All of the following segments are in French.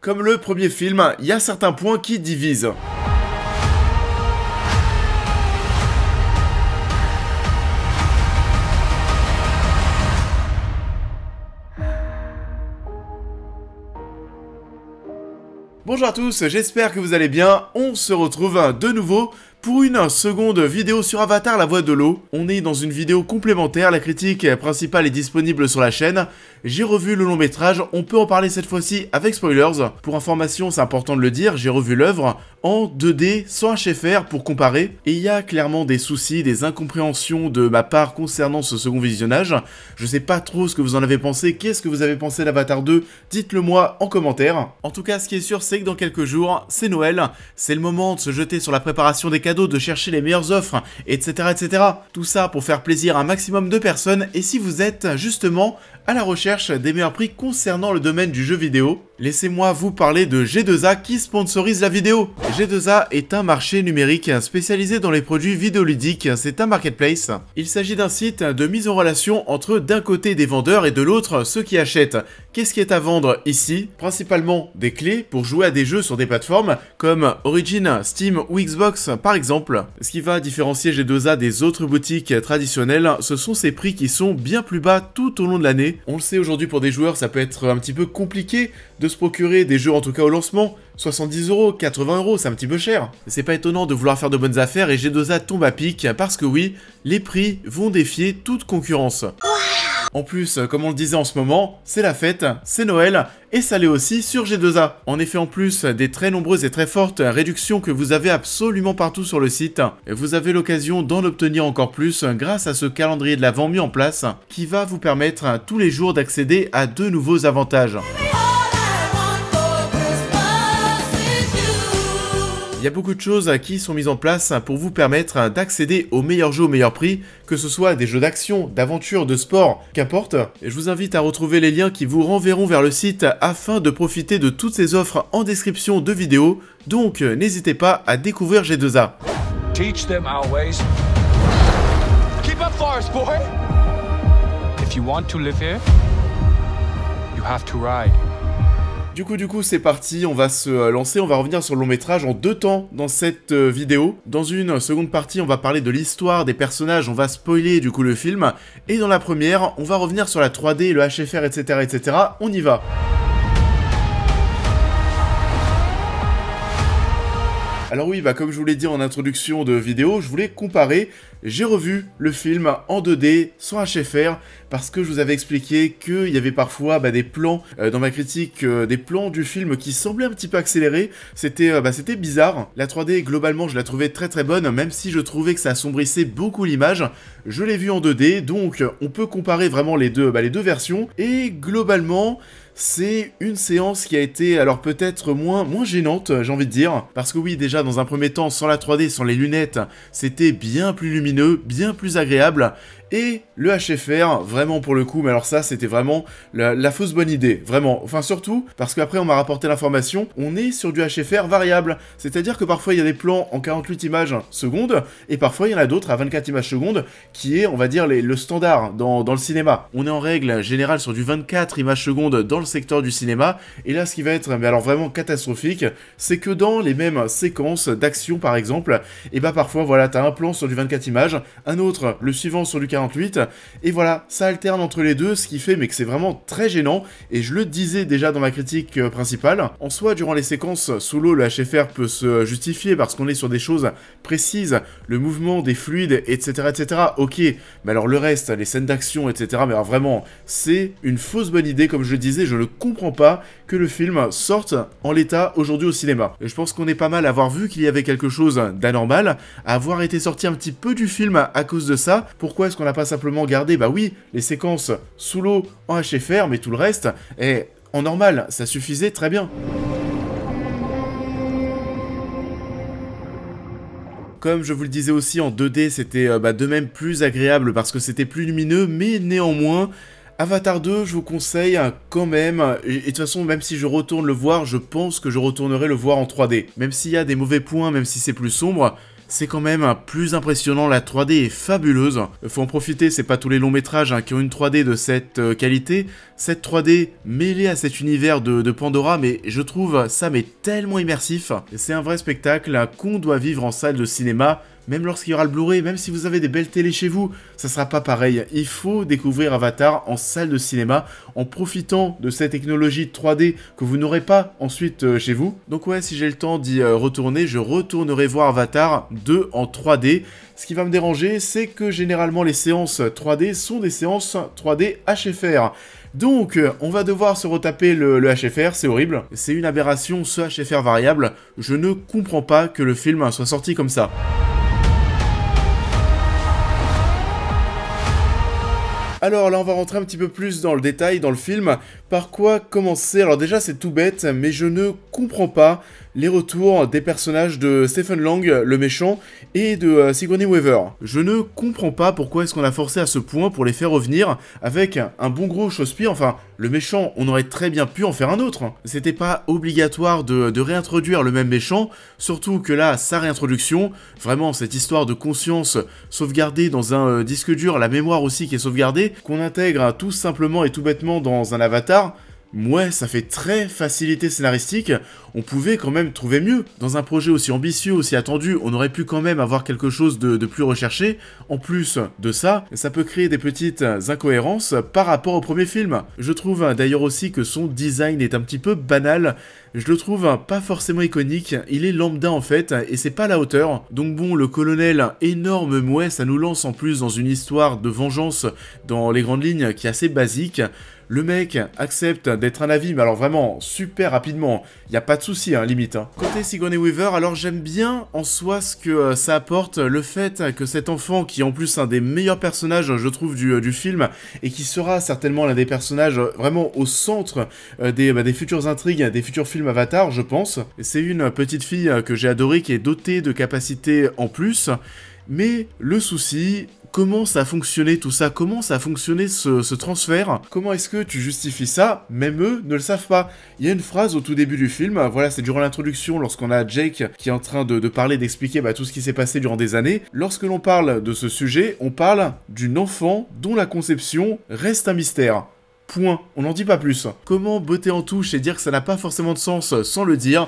Comme le premier film, il y a certains points qui divisent. Bonjour à tous, j'espère que vous allez bien. On se retrouve de nouveau pour une seconde vidéo sur Avatar la voie de l'eau. On est dans une vidéo complémentaire, la critique principale est disponible sur la chaîne. J'ai revu le long métrage, on peut en parler cette fois-ci avec spoilers. Pour information, c'est important de le dire, j'ai revu l'œuvre en 2D sans HFR pour comparer. Et il y a clairement des soucis, des incompréhensions de ma part concernant ce second visionnage. Je sais pas trop ce que vous en avez pensé, qu'est-ce que vous avez pensé d'Avatar 2, dites-le moi en commentaire. En tout cas, ce qui est sûr, c'est que dans quelques jours, c'est Noël, c'est le moment de se jeter sur la préparation des cadeaux, de chercher les meilleures offres, etc. etc. Tout ça pour faire plaisir à un maximum de personnes, et si vous êtes justement à la recherche des meilleurs prix concernant le domaine du jeu vidéo, laissez-moi vous parler de G2A qui sponsorise la vidéo. G2A est un marché numérique spécialisé dans les produits vidéoludiques, c'est un marketplace. Il s'agit d'un site de mise en relation entre d'un côté des vendeurs et de l'autre ceux qui achètent. Qu'est-ce qui est à vendre ici? Principalement des clés pour jouer à des jeux sur des plateformes comme Origin, Steam ou Xbox par exemple. Ce qui va différencier G2A des autres boutiques traditionnelles, ce sont ses prix qui sont bien plus bas tout au long de l'année. On le sait aujourd'hui pour des joueurs, ça peut être un petit peu compliqué de se procurer des jeux en tout cas au lancement. 70 €, 80 €, c'est un petit peu cher. C'est pas étonnant de vouloir faire de bonnes affaires et G2A tombe à pic parce que oui, les prix vont défier toute concurrence. En plus, comme on le disait en ce moment, c'est la fête, c'est Noël, et ça l'est aussi sur G2A. En effet, en plus des très nombreuses et très fortes réductions que vous avez absolument partout sur le site, vous avez l'occasion d'en obtenir encore plus grâce à ce calendrier de l'Avent mis en place, qui va vous permettre tous les jours d'accéder à de nouveaux avantages. Il y a beaucoup de choses qui sont mises en place pour vous permettre d'accéder aux meilleurs jeux au meilleur prix, que ce soit des jeux d'action, d'aventure, de sport, qu'importe. Je vous invite à retrouver les liens qui vous renverront vers le site afin de profiter de toutes ces offres en description de vidéo, donc n'hésitez pas à découvrir G2A. Teach them our ways. Keep up, Forest boy. If you want to live here, you have to ride. Du coup, c'est parti, on va se lancer, on va revenir sur le long métrage en 2 temps dans cette vidéo. Dans une seconde partie, on va parler de l'histoire, des personnages, on va spoiler du coup le film. Et dans la première, on va revenir sur la 3D, le HFR, etc. etc. On y va. Alors oui, comme je vous l'ai dit en introduction de vidéo, je voulais comparer. J'ai revu le film en 2D, sans HFR, parce que je vous avais expliqué qu'il y avait parfois des plans, dans ma critique, des plans du film qui semblaient un petit peu accélérés. C'était bizarre. La 3D, globalement, je la trouvais très très bonne, même si je trouvais que ça assombrissait beaucoup l'image. Je l'ai vu en 2D, donc on peut comparer vraiment les deux versions, et globalement... c'est une séance qui a été, alors peut-être moins gênante, j'ai envie de dire, parce que oui, déjà, dans un premier temps, sans la 3D, sans les lunettes, c'était bien plus lumineux, bien plus agréable, et le HFR, vraiment pour le coup, mais alors ça, c'était vraiment la fausse bonne idée, vraiment, enfin surtout, parce qu'après, on m'a rapporté l'information, on est sur du HFR variable, c'est-à-dire que parfois, il y a des plans en 48 images secondes, et parfois, il y en a d'autres à 24 images secondes, qui est, on va dire, le standard dans le cinéma. On est en règle générale sur du 24 images secondes dans le secteur du cinéma, et là ce qui va être mais alors vraiment catastrophique, c'est que dans les mêmes séquences d'action par exemple, et parfois voilà, t'as un plan sur du 24 images, un autre, le suivant sur du 48, et voilà, ça alterne entre les deux, ce qui fait mais que c'est vraiment très gênant, et je le disais déjà dans ma critique principale, en soi durant les séquences sous l'eau, le HFR peut se justifier parce qu'on est sur des choses précises, le mouvement des fluides, etc. etc. ok, mais alors le reste, les scènes d'action, etc. mais alors vraiment, c'est une fausse bonne idée, comme je le disais, je ne comprends pas que le film sorte en l'état aujourd'hui au cinéma. Et je pense qu'on est pas mal à avoir vu qu'il y avait quelque chose d'anormal, à avoir été sorti un petit peu du film à cause de ça. Pourquoi est-ce qu'on n'a pas simplement gardé, oui, les séquences sous l'eau en HFR, mais tout le reste est en normal, ça suffisait très bien. Comme je vous le disais aussi, en 2D, c'était de même plus agréable parce que c'était plus lumineux, mais néanmoins... Avatar 2, je vous conseille quand même, et de toute façon, même si je retourne le voir, je pense que je retournerai le voir en 3D. Même s'il y a des mauvais points, même si c'est plus sombre, c'est quand même plus impressionnant, la 3D est fabuleuse. Faut en profiter, c'est pas tous les longs métrages qui ont une 3D de cette qualité. Cette 3D mêlée à cet univers de Pandora, mais je trouve ça mais tellement immersif. C'est un vrai spectacle qu'on doit vivre en salle de cinéma. Même lorsqu'il y aura le Blu-ray, même si vous avez des belles télés chez vous, ça sera pas pareil. Il faut découvrir Avatar en salle de cinéma, en profitant de cette technologie 3D que vous n'aurez pas ensuite chez vous. Donc ouais, si j'ai le temps d'y retourner, je retournerai voir Avatar 2 en 3D. Ce qui va me déranger, c'est que généralement les séances 3D sont des séances 3D HFR. Donc, on va devoir se retaper le HFR, c'est horrible. C'est une aberration, ce HFR variable. Je ne comprends pas que le film soit sorti comme ça. Alors là, on va rentrer un petit peu plus dans le détail, dans le film. Par quoi commencer? Alors déjà, c'est tout bête, mais je ne comprends pas les retours des personnages de Stephen Lang, le méchant, et de Sigourney Weaver. Je ne comprends pas pourquoi est-ce qu'on a forcé à ce point pour les faire revenir avec un bon gros chausse-pied. Enfin, le méchant, on aurait très bien pu en faire un autre. C'était pas obligatoire de réintroduire le même méchant, surtout que là, sa réintroduction, vraiment cette histoire de conscience sauvegardée dans un disque dur, la mémoire aussi qui est sauvegardée, qu'on intègre tout simplement et tout bêtement dans un avatar. Ouais, ça fait très facilité scénaristique, on pouvait quand même trouver mieux. Dans un projet aussi ambitieux, aussi attendu, on aurait pu quand même avoir quelque chose de plus recherché. En plus de ça, ça peut créer des petites incohérences par rapport au premier film. Je trouve d'ailleurs aussi que son design est un petit peu banal. Je le trouve pas forcément iconique, il est lambda en fait, et c'est pas à la hauteur. Donc bon, le colonel, énorme mouet, ça nous lance en plus dans une histoire de vengeance dans les grandes lignes qui est assez basique. Le mec accepte d'être un avis, mais alors vraiment super rapidement, y a pas de souci, limite. Côté Sigourney Weaver, alors j'aime bien en soi ce que ça apporte, le fait que cet enfant, qui est en plus un des meilleurs personnages, je trouve, du film, et qui sera certainement l'un des personnages vraiment au centre des futures intrigues, des futurs films Avatar, je pense. C'est une petite fille que j'ai adorée, qui est dotée de capacités en plus, mais le souci... Comment ça a fonctionné tout ça? Comment ça a fonctionné ce transfert? Comment est-ce que tu justifies ça? Même eux ne le savent pas. Il y a une phrase au tout début du film, voilà, c'est durant l'introduction, lorsqu'on a Jake qui est en train de parler, d'expliquer tout ce qui s'est passé durant des années. Lorsque l'on parle de ce sujet, on parle d'une enfant dont la conception reste un mystère. Point. On n'en dit pas plus. Comment botter en touche et dire que ça n'a pas forcément de sens sans le dire?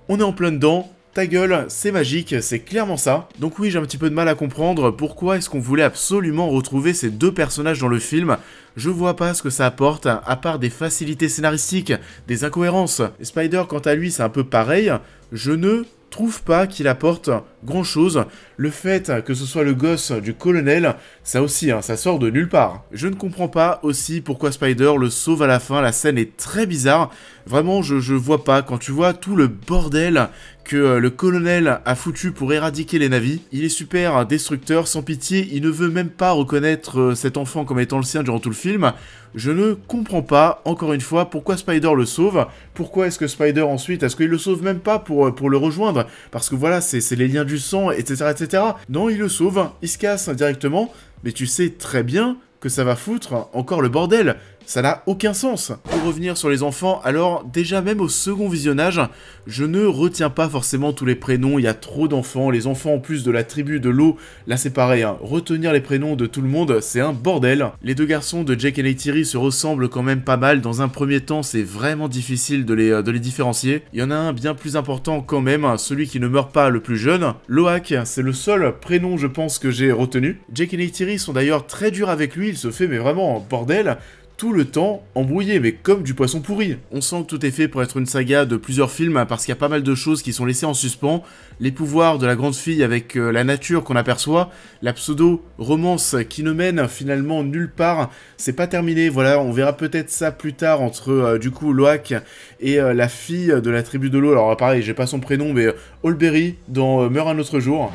On est en plein dedans. Ta gueule, c'est magique, c'est clairement ça. Donc oui, j'ai un petit peu de mal à comprendre pourquoi est-ce qu'on voulait absolument retrouver ces deux personnages dans le film. Je vois pas ce que ça apporte, à part des facilités scénaristiques, des incohérences. Et Spider, quant à lui, c'est un peu pareil. Je ne trouve pas qu'il apporte grand chose. Le fait que ce soit le gosse du colonel, ça aussi, ça sort de nulle part. Je ne comprends pas aussi pourquoi Spider le sauve à la fin, la scène est très bizarre. Vraiment, je vois pas, quand tu vois tout le bordel que le colonel a foutu pour éradiquer les navis, il est super destructeur, sans pitié, il ne veut même pas reconnaître cet enfant comme étant le sien durant tout le film. Je ne comprends pas, encore une fois, pourquoi Spider le sauve, pourquoi est-ce que Spider ensuite, est-ce qu'il le sauve même pas pour le rejoindre, parce que voilà, c'est les liens du sang, etc., etc. Non, il le sauve, il se casse directement, mais tu sais très bien que ça va foutre encore le bordel. Ça n'a aucun sens. Pour revenir sur les enfants, alors déjà même au second visionnage, je ne retiens pas forcément tous les prénoms, il y a trop d'enfants, les enfants en plus de la tribu de l'eau, là c'est pareil, retenir les prénoms de tout le monde, c'est un bordel. Les deux garçons de Jake et Neytiri se ressemblent quand même pas mal, dans un premier temps c'est vraiment difficile de les différencier. Il y en a un bien plus important quand même, celui qui ne meurt pas le plus jeune. Loak, c'est le seul prénom je pense que j'ai retenu. Jake et Neytiri sont d'ailleurs très durs avec lui, il se fait mais vraiment bordel. Tout le temps embrouillé, mais comme du poisson pourri. On sent que tout est fait pour être une saga de plusieurs films, parce qu'il y a pas mal de choses qui sont laissées en suspens. Les pouvoirs de la grande fille avec la nature qu'on aperçoit, la pseudo-romance qui ne mène finalement nulle part, c'est pas terminé, voilà, on verra peut-être ça plus tard entre du coup Loak et la fille de la tribu de l'eau, alors pareil, j'ai pas son prénom, mais Holberry dans Meurt un autre jour.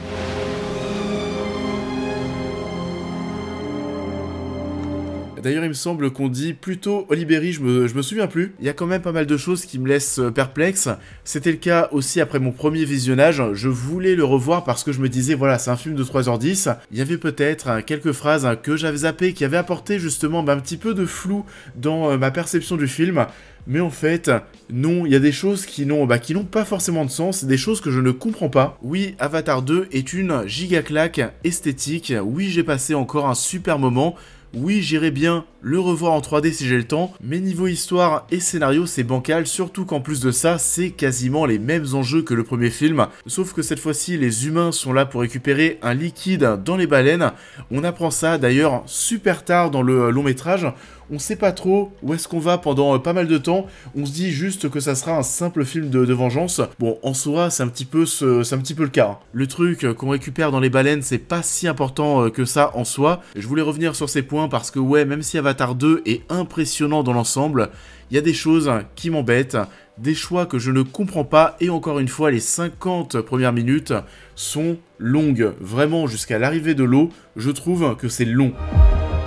D'ailleurs, il me semble qu'on dit plutôt Oliberi, je me souviens plus. Il y a quand même pas mal de choses qui me laissent perplexe. C'était le cas aussi après mon premier visionnage. Je voulais le revoir parce que je me disais, voilà, c'est un film de 3h10. Il y avait peut-être quelques phrases que j'avais zappées qui avaient apporté justement un petit peu de flou dans ma perception du film. Mais en fait, non, il y a des choses qui n'ont pas forcément de sens, des choses que je ne comprends pas. Oui, Avatar 2 est une giga claque esthétique, oui j'ai passé encore un super moment, oui, j'irai bien le revoir en 3D si j'ai le temps, mais niveau histoire et scénario, c'est bancal, surtout qu'en plus de ça, c'est quasiment les mêmes enjeux que le premier film, sauf que cette fois-ci, les humains sont là pour récupérer un liquide dans les baleines. On apprend ça d'ailleurs super tard dans le long métrage. On sait pas trop où est-ce qu'on va pendant pas mal de temps, on se dit juste que ça sera un simple film de vengeance. Bon, en soi, c'est un petit peu le cas. Le truc qu'on récupère dans les baleines, c'est pas si important que ça en soi. Je voulais revenir sur ces points parce que ouais, même si Avatar 2 est impressionnant dans l'ensemble, il y a des choses qui m'embêtent, des choix que je ne comprends pas, et encore une fois, les 50 premières minutes sont longues. Vraiment, jusqu'à l'arrivée de l'eau, je trouve que c'est long.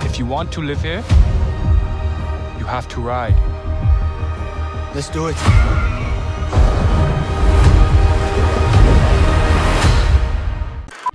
If you want to live here, you have to ride. Let's do it.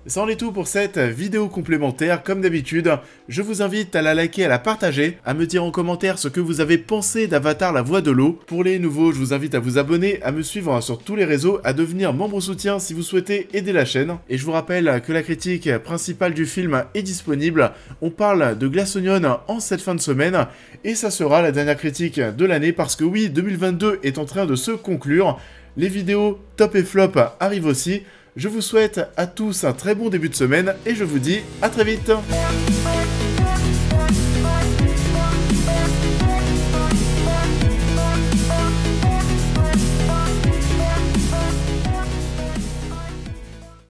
Ça en est tout pour cette vidéo complémentaire. Comme d'habitude, je vous invite à la liker, à la partager, à me dire en commentaire ce que vous avez pensé d'Avatar la voix de l'eau. Pour les nouveaux, je vous invite à vous abonner, à me suivre sur tous les réseaux, à devenir membre soutien si vous souhaitez aider la chaîne. Et je vous rappelle que la critique principale du film est disponible. On parle de Glass Onion en cette fin de semaine, et ça sera la dernière critique de l'année parce que oui, 2022 est en train de se conclure. Les vidéos top et flop arrivent aussi. Je vous souhaite à tous un très bon début de semaine et je vous dis à très vite.